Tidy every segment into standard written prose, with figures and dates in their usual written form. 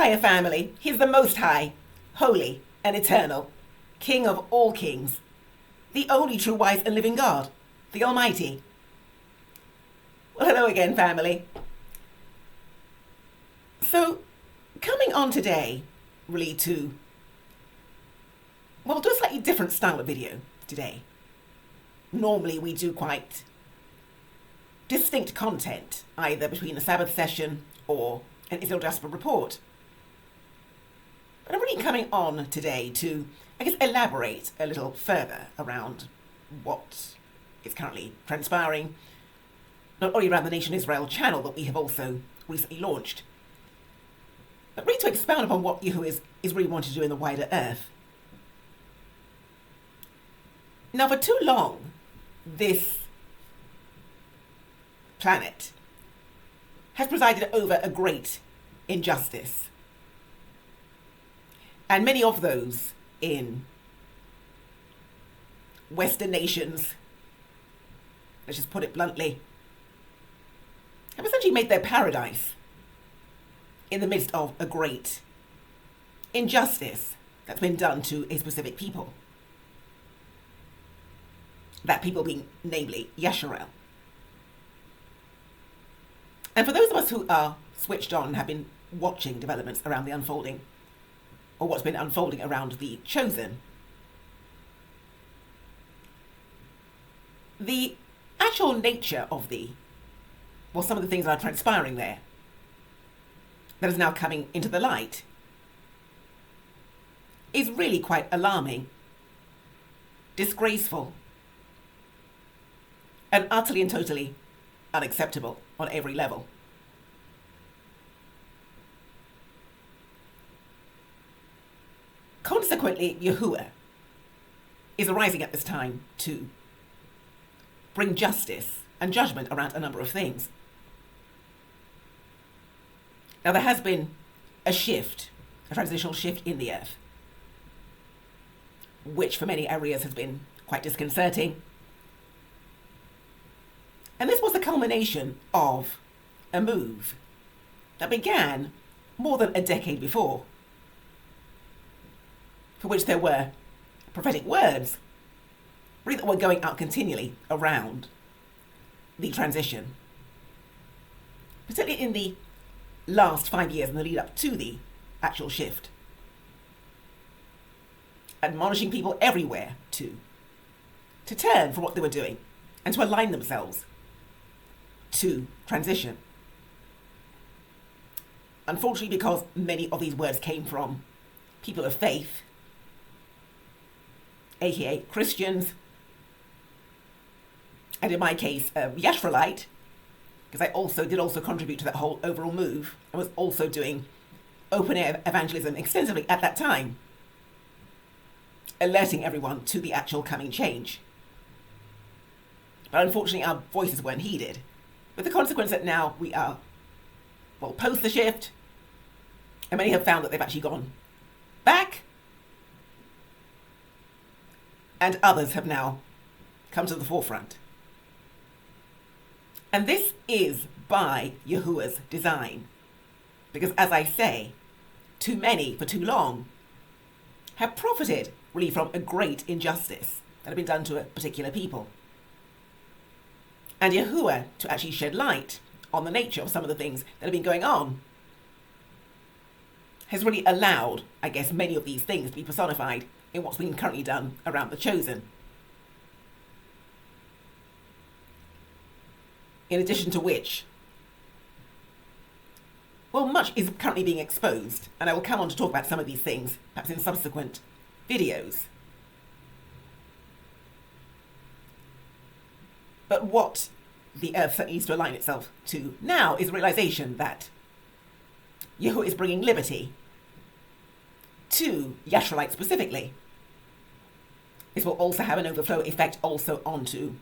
YAHUAH family. He's the Most High, holy and eternal, King of all kings, the only true wise and living God, the Almighty. Well, hello again, family. So, coming on today, really do a slightly different style of video today. Normally we do quite distinct content, either between a Sabbath session or an Israel Diaspora report. But I'm really coming on today to, I guess, elaborate a little further around what is currently transpiring, not only around the Nation Israel channel that we have also recently launched, but really to expound upon what YAHUAH is really wanting to do in the wider earth. Now, for too long, this planet has presided over a great injustice. And many of those in Western nations, let's just put it bluntly, have essentially made their paradise in the midst of a great injustice that's been done to a specific people. That people being, namely, Yisrael. And for those of us who are switched on and have been watching developments around the unfolding, or what's been unfolding around the Chosen, the actual nature of some of the things that are transpiring there, that is now coming into the light, is really quite alarming, disgraceful, and utterly and totally unacceptable on every level. Consequently, YAHUAH is arising at this time to bring justice and judgment around a number of things. Now, there has been a shift, a transitional shift in the earth, which for many areas has been quite disconcerting. And this was the culmination of a move that began more than a decade before, for which there were prophetic words really that were going out continually around the transition, particularly in the last 5 years in the lead up to the actual shift, admonishing people everywhere to turn from what they were doing and to align themselves to transition. Unfortunately, because many of these words came from people of faith, aka Christians, and in my case, Yisraelite, because I did also contribute to that whole overall move. I was also doing open air evangelism extensively at that time, alerting everyone to the actual coming change. But unfortunately, our voices weren't heeded, with the consequence that now we are, post the shift, and many have found that they've actually gone back, and others have now come to the forefront. And this is by YAHUAH's design, because as I say, too many for too long have profited really from a great injustice that had been done to a particular people. And YAHUAH, to actually shed light on the nature of some of the things that have been going on, has really allowed, I guess, many of these things to be personified in what's been currently done around the Chosen. In addition to which, much is currently being exposed, and I will come on to talk about some of these things, perhaps in subsequent videos. But what the earth needs to align itself to now is the realization that YAHUAH is bringing liberty to Yisraelites specifically. This will also have an overflow effect also onto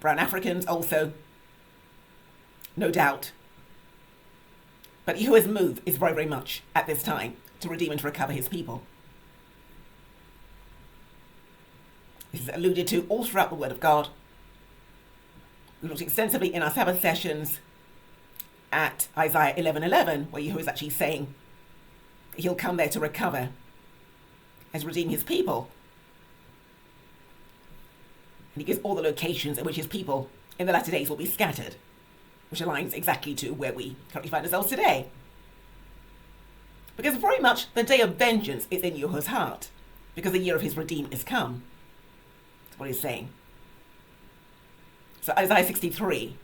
brown Africans also, no doubt. But YAHUAH's move is very, very much at this time to redeem and to recover his people. This is alluded to all throughout the Word of God. We looked extensively in our Sabbath sessions at Isaiah 11:11, where YAHUAH is actually saying he'll come there to recover and to redeem his people. And he gives all the locations in which his people in the latter days will be scattered, which aligns exactly to where we currently find ourselves today. Because very much the day of vengeance is in Yahuwah's heart, because the year of his redeem is come. That's what he's saying. So Isaiah 63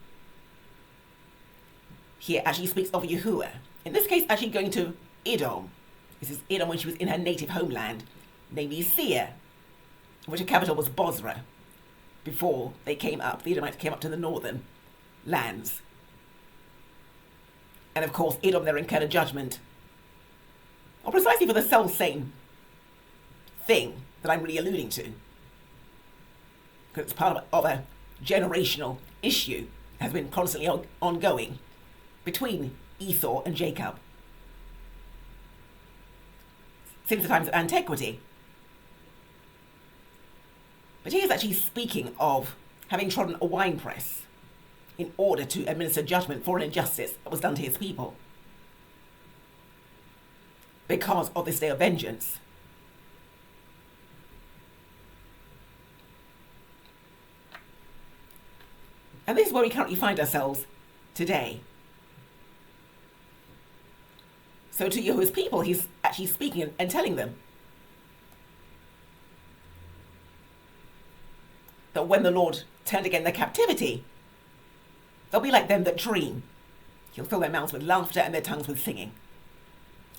here actually speaks of Yahuwah. In this case, actually going to Edom. This is Edom when she was in her native homeland, namely Seir, which her capital was Bozrah, before they came up, the Edomites came up to the northern lands. And of course, Edom there incurred a judgment, or precisely for the self-same thing that I'm really alluding to. Because it's part of a generational issue that has been constantly ongoing between Esau and Jacob since the times of antiquity. But he is actually speaking of having trodden a winepress in order to administer judgment for an injustice that was done to his people because of this day of vengeance. And this is where we currently find ourselves today. So to Yahuwah's people, he's actually speaking and telling them that when the Lord turned again their captivity, they'll be like them that dream. He'll fill their mouths with laughter and their tongues with singing.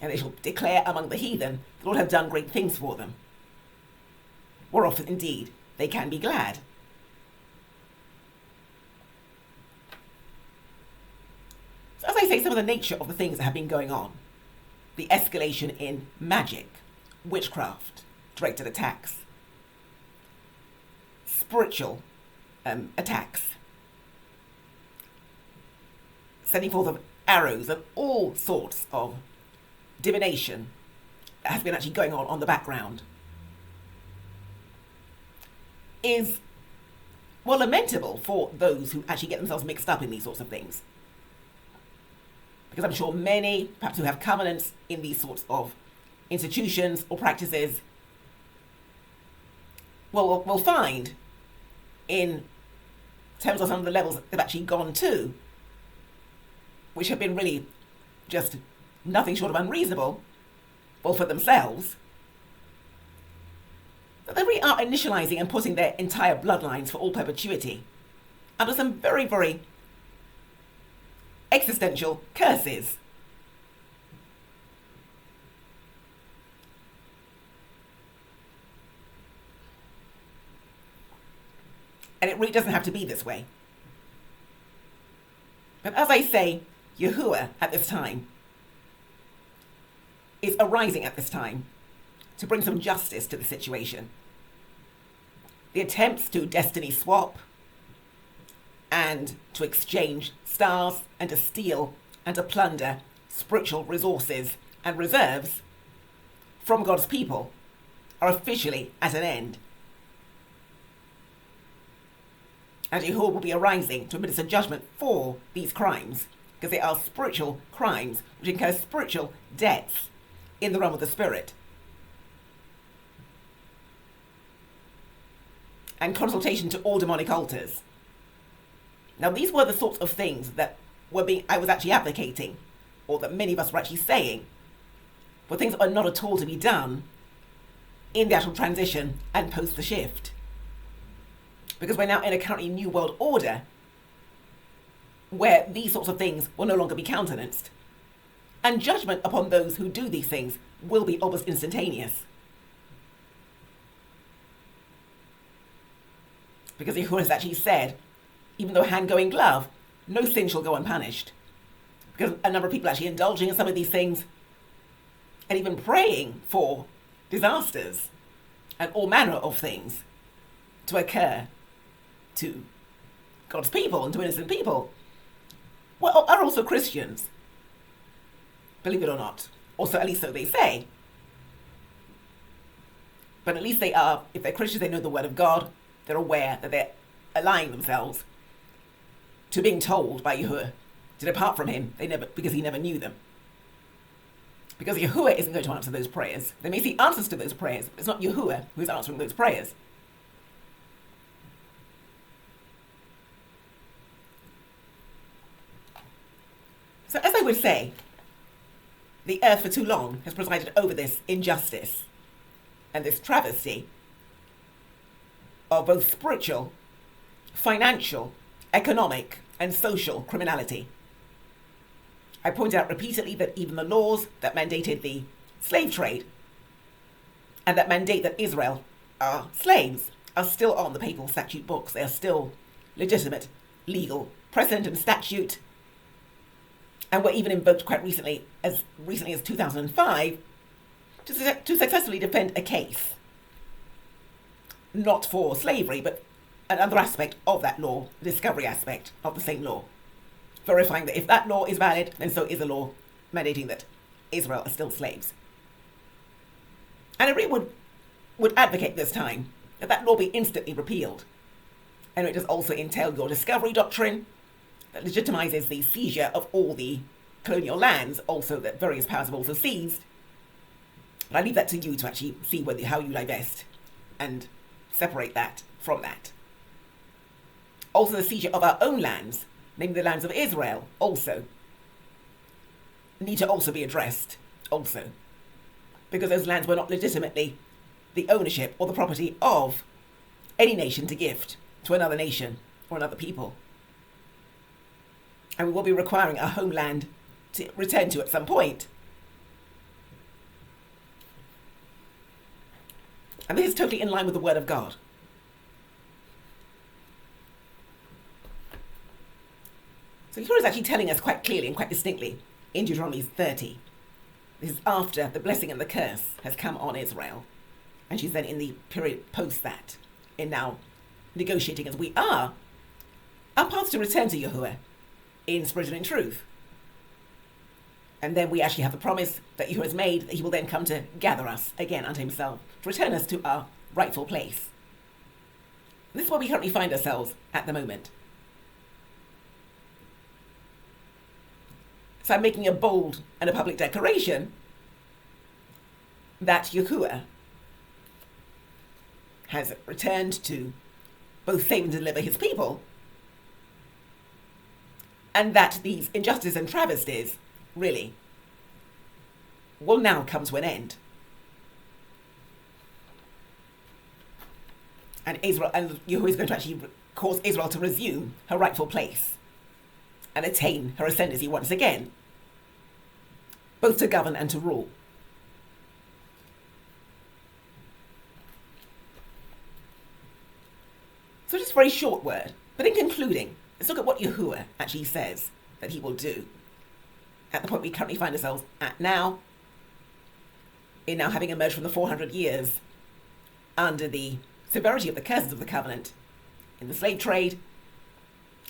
And they shall declare among the heathen, the Lord hath done great things for them. Whereof indeed they can be glad. So as I say, some of the nature of the things that have been going on. The escalation in magic, witchcraft, directed attacks, spiritual attacks, sending forth of arrows and all sorts of divination that has been actually going on the background is, well, lamentable for those who actually get themselves mixed up in these sorts of things. Because I'm sure many, perhaps who have covenants in these sorts of institutions or practices, will find in terms of some of the levels they've actually gone to, which have been really just nothing short of unreasonable, well, for themselves, that they really are initializing and putting their entire bloodlines for all perpetuity under some very, very existential curses. And it really doesn't have to be this way. But as I say, Yahuwah at this time is arising at this time to bring some justice to the situation. The attempts to destiny swap and to exchange stars and to steal and to plunder spiritual resources and reserves from God's people are officially at an end. And Yahuwah will be arising to administer judgment for these crimes, because they are spiritual crimes which incur spiritual debts in the realm of the spirit. And consultation to all demonic altars. Now, these were the sorts of things that I was actually advocating, or that many of us were actually saying, were things that are not at all to be done in the actual transition and post the shift. Because we're now in a currently new world order where these sorts of things will no longer be countenanced. And judgment upon those who do these things will be almost instantaneous. Because Yahuwah has actually said, even though hand go in glove, no sin shall go unpunished. Because a number of people actually indulging in some of these things and even praying for disasters and all manner of things to occur to God's people and to innocent people, well, are also Christians, believe it or not. Or so, at least so they say. But at least they are, if they're Christians, they know the word of God. They're aware that they're aligning themselves to being told by Yahuwah to depart from him, because he never knew them. Because Yahuwah isn't going to answer those prayers. They may see answers to those prayers, but it's not Yahuwah who's answering those prayers. So as I would say, the earth for too long has presided over this injustice and this travesty of both spiritual, financial, economic, and social criminality. I pointed out repeatedly that even the laws that mandated the slave trade and that mandate that Israel are slaves are still on the papal statute books. They are still legitimate, legal precedent and statute, and were even invoked quite recently as 2005, to successfully defend a case, not for slavery, but another aspect of that law, the discovery aspect of the same law, verifying that if that law is valid, then so is a law mandating that Israel are still slaves. And I really would advocate this time that that law be instantly repealed. And it does also entail your discovery doctrine that legitimizes the seizure of all the colonial lands, also that various powers have also seized. But I leave that to you to actually see how you divest and separate that from that. Also the seizure of our own lands, namely the lands of Israel, also need to also be addressed, also. Because those lands were not legitimately the ownership or the property of any nation to gift to another nation or another people. And we will be requiring our homeland to return to at some point. And this is totally in line with the Word of God. So Yahuwah is actually telling us quite clearly and quite distinctly in Deuteronomy 30. This is after the blessing and the curse has come on Israel. And she's then in the period post that, in now negotiating as we are, our path to return to Yahuwah in spirit and in truth. And then we actually have the promise that Yahuwah has made that he will then come to gather us again unto himself, to return us to our rightful place. This is where we currently find ourselves at the moment. So I'm making a bold and a public declaration that Yahuwah has returned to both save and deliver his people, and that these injustices and travesties really will now come to an end. And Yahuwah is going to actually cause Israel to resume her rightful place and attain her ascendancy once again, both to govern and to rule. So just a very short word, but in concluding, let's look at what Yahuwah actually says that he will do at the point we currently find ourselves at now, in now having emerged from the 400 years under the severity of the curses of the covenant in the slave trade,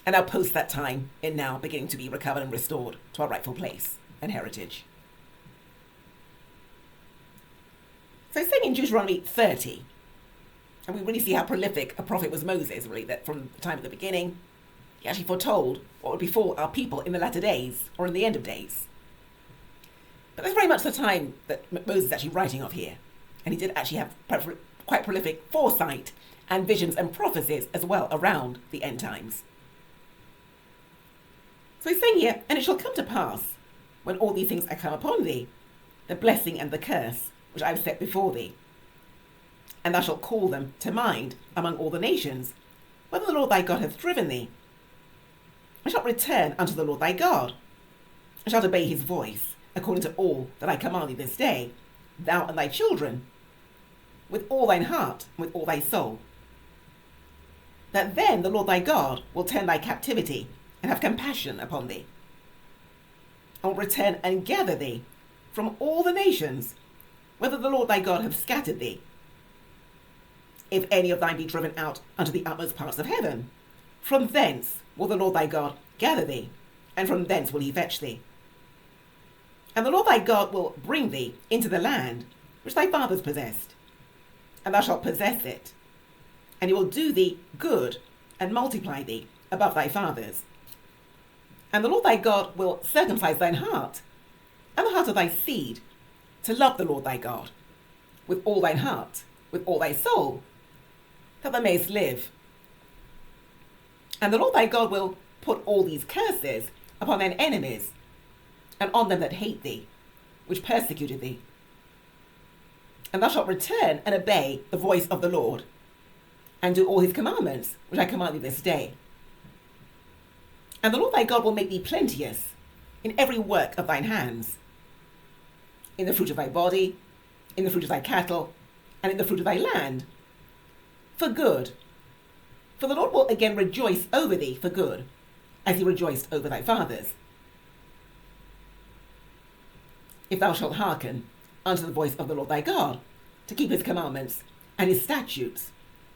and now post that time in now beginning to be recovered and restored to our rightful place and heritage. So saying in Deuteronomy 30, and we really see how prolific a prophet was Moses, really, that from the time of the beginning, he actually foretold what would befall our people in the latter days, or in the end of days. But that's very much the time that Moses is actually writing of here. And he did actually have quite prolific foresight and visions and prophecies as well around the end times. So he's saying here, and it shall come to pass, when all these things are come upon thee, the blessing and the curse, which I have set before thee, and thou shalt call them to mind among all the nations, whether the Lord thy God hath driven thee, and shalt return unto the Lord thy God, and shalt obey his voice, according to all that I command thee this day, thou and thy children, with all thine heart, and with all thy soul. That then the Lord thy God will turn thy captivity, and have compassion upon thee, and will return and gather thee from all the nations, whether the Lord thy God hath scattered thee. If any of thine be driven out unto the utmost parts of heaven, from thence will the Lord thy God gather thee, and from thence will he fetch thee. And the Lord thy God will bring thee into the land which thy fathers possessed, and thou shalt possess it, and he will do thee good, and multiply thee above thy fathers. And the Lord thy God will circumcise thine heart, and the heart of thy seed, to love the Lord thy God with all thine heart, with all thy soul, that thou mayest live. And the Lord thy God will put all these curses upon thine enemies, and on them that hate thee, which persecuted thee. And thou shalt return and obey the voice of the Lord, and do all his commandments, which I command thee this day. And the Lord thy God will make thee plenteous in every work of thine hands, in the fruit of thy body, in the fruit of thy cattle, and in the fruit of thy land, for good. For the Lord will again rejoice over thee for good, as he rejoiced over thy fathers, if thou shalt hearken unto the voice of the Lord thy God, to keep his commandments and his statutes,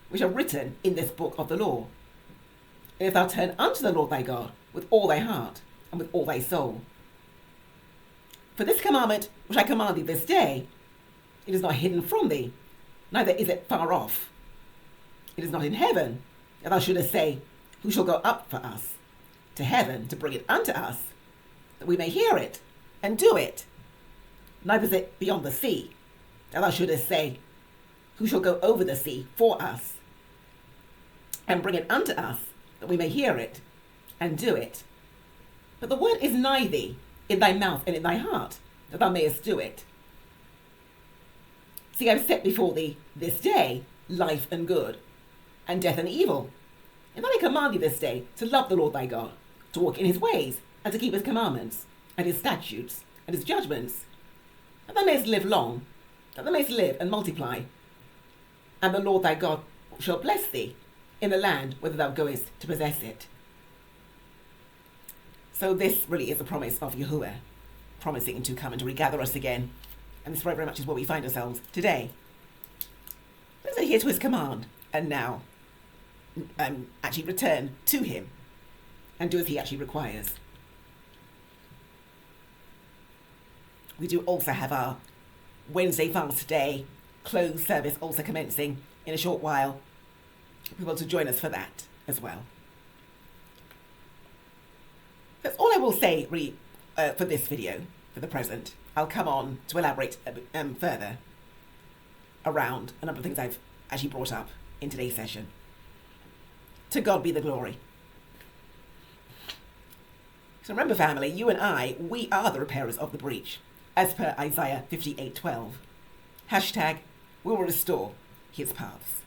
which are written in this book of the law. And if thou turn unto the Lord thy God with all thy heart and with all thy soul. For this commandment which I command thee this day, it is not hidden from thee, neither is it far off. It is not in heaven, that thou shouldest say, who shall go up for us to heaven to bring it unto us, that we may hear it and do it. Neither is it beyond the sea, that thou shouldest say, who shall go over the sea for us, and bring it unto us, that we may hear it and do it. But the word is nigh thee, in thy mouth and in thy heart, that thou mayest do it. See, I have set before thee this day life and good, and death and evil. And that I command thee this day to love the Lord thy God, to walk in his ways, and to keep his commandments, and his statutes, and his judgments, that thou mayest live long, that thou mayest live and multiply. And the Lord thy God shall bless thee in the land whither thou goest to possess it. So this really is the promise of YAHUAH, promising to come and to regather us again. And this very much is where we find ourselves today. Let's adhere to his command, and now actually return to him and do as he actually requires. We do also have our Wednesday fast day closed service also commencing in a short while. People to join us for that as well. That's all I will say really, for this video for the present. I'll come on to elaborate further around a number of things I've actually brought up in today's session. To God be the glory. So remember, family, you and I, we are the repairers of the breach, as per Isaiah 58:12. # we will restore his paths.